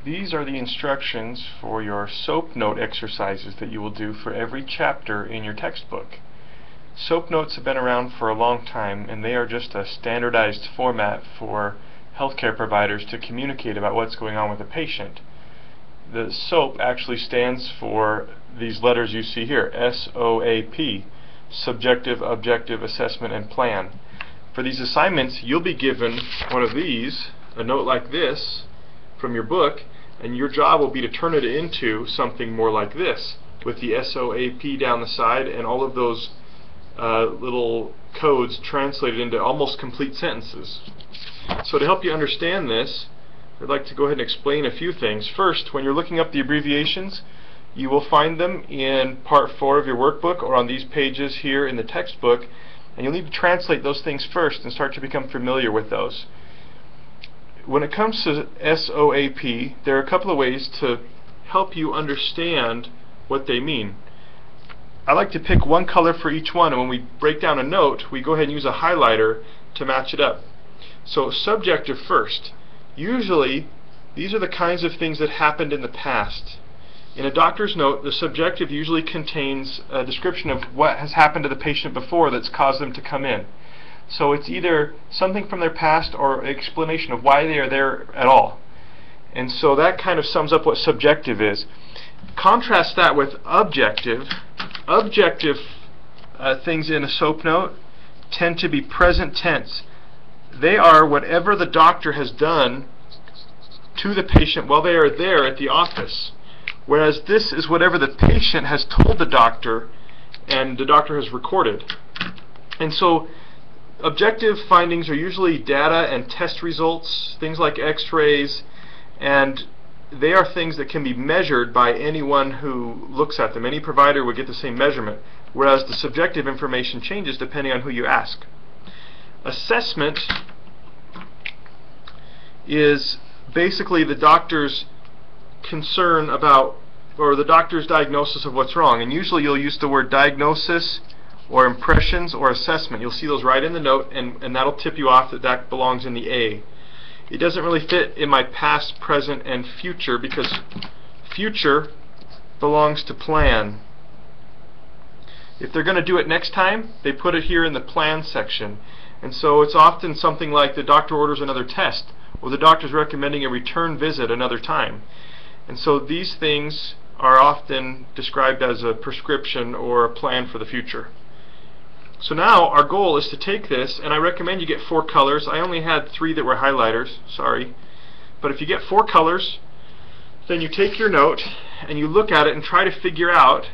These are the instructions for your SOAP note exercises that you will do for every chapter in your textbook. SOAP notes have been around for a long time, and they are just a standardized format for healthcare providers to communicate about what's going on with a patient. The SOAP actually stands for these letters you see here, S-O-A-P, Subjective, Objective, Assessment, and Plan. For these assignments, you'll be given one of these, a note like this, from your book, and your job will be to turn it into something more like this, with the SOAP down the side and all of those little codes translated into almost complete sentences. So to help you understand this, I'd like to go ahead and explain a few things. First, when you're looking up the abbreviations, you will find them in Part 4 of your workbook or on these pages here in the textbook, and you'll need to translate those things first and start to become familiar with those. When it comes to SOAP, there are a couple of ways to help you understand what they mean. I like to pick one color for each one, and when we break down a note, we go ahead and use a highlighter to match it up. So subjective first. Usually, these are the kinds of things that happened in the past. In a doctor's note, the subjective usually contains a description of what has happened to the patient before that's caused them to come in. So it's either something from their past or an explanation of why they are there at all. And so that kind of sums up what subjective is. Contrast that with objective. Objective things in a SOAP note tend to be present tense. They are whatever the doctor has done to the patient while they are there at the office. Whereas this is whatever the patient has told the doctor and the doctor has recorded. And so objective findings are usually data and test results, things like x-rays, and they are things that can be measured by anyone who looks at them. Any provider would get the same measurement, whereas the subjective information changes depending on who you ask. Assessment is basically the doctor's concern about, or the doctor's diagnosis of what's wrong, and usually you'll use the word diagnosis or impressions or assessment. You'll see those right in the note, and that'll tip you off that that belongs in the A. It doesn't really fit in my past, present, and future, because future belongs to plan. If they're going to do it next time, they put it here in the plan section. And so it's often something like the doctor orders another test, or the doctor's recommending a return visit another time. And so these things are often described as a prescription or a plan for the future. So now our goal is to take this, and I recommend you get 4 colors. I only had 3 that were highlighters, sorry. But if you get 4 colors, then you take your note and you look at it and try to figure out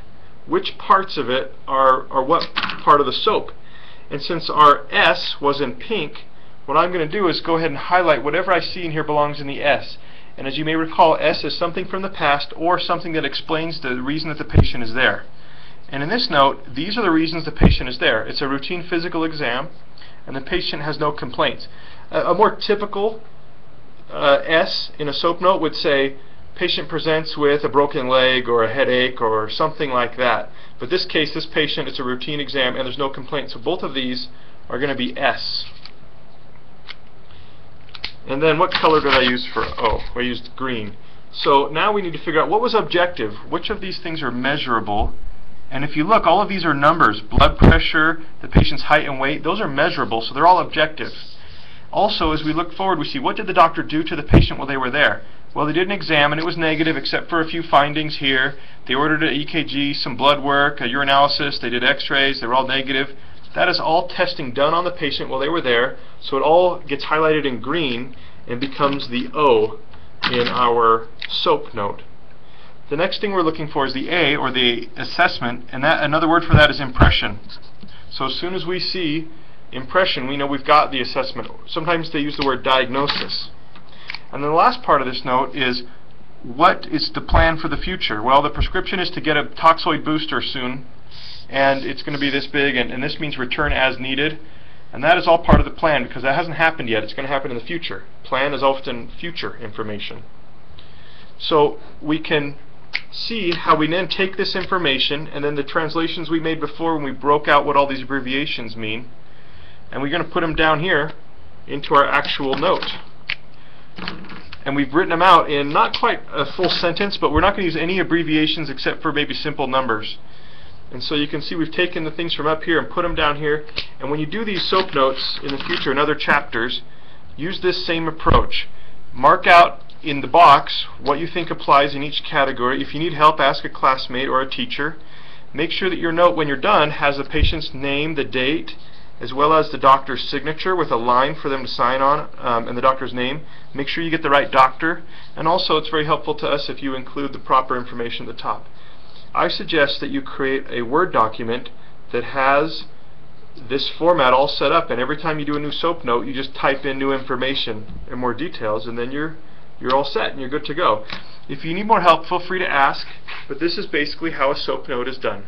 which parts of it are what part of the SOAP. And since our S was in pink, what I'm going to do is go ahead and highlight whatever I see in here belongs in the S. And as you may recall, S is something from the past or something that explains the reason that the patient is there. And in this note, these are the reasons the patient is there. It's a routine physical exam, and the patient has no complaints. A more typical S in a SOAP note would say, patient presents with a broken leg or a headache or something like that. But this case, this patient, it's a routine exam and there's no complaint. So both of these are going to be S. And then what color did I use for O? I used green. So now we need to figure out what was objective. Which of these things are measurable? And if you look, all of these are numbers. Blood pressure, the patient's height and weight, those are measurable, so they're all objective. Also, as we look forward, we see what did the doctor do to the patient while they were there? Well, they did an exam and it was negative except for a few findings here. They ordered an EKG, some blood work, a urinalysis, they did x-rays, they were all negative. That is all testing done on the patient while they were there, so it all gets highlighted in green and becomes the O in our SOAP note. The next thing we're looking for is the A, or the assessment, and that another word for that is impression. So as soon as we see impression, we know we've got the assessment. Sometimes they use the word diagnosis. And then the last part of this note is, what is the plan for the future? Well, the prescription is to get a toxoid booster soon, and it's going to be this big, and this means return as needed. And that is all part of the plan, because that hasn't happened yet. It's going to happen in the future. Plan is often future information. So we can see how we then take this information and then the translations we made before when we broke out what all these abbreviations mean, and we're going to put them down here into our actual note. and we've written them out in not quite a full sentence, but we're not going to use any abbreviations except for maybe simple numbers. And so you can see we've taken the things from up here and put them down here. And when you do these SOAP notes in the future in other chapters, use this same approach. Mark out in the box what you think applies in each category. If you need help, ask a classmate or a teacher. Make sure that your note, when you're done, has the patient's name, the date, as well as the doctor's signature with a line for them to sign on, and the doctor's name. Make sure you get the right doctor. And also, it's very helpful to us if you include the proper information at the top. I suggest that you create a Word document that has this format all set up, and every time you do a new SOAP note, you just type in new information and more details, and then you're all set and you're good to go. If you need more help, feel free to ask, but this is basically how a SOAP note is done.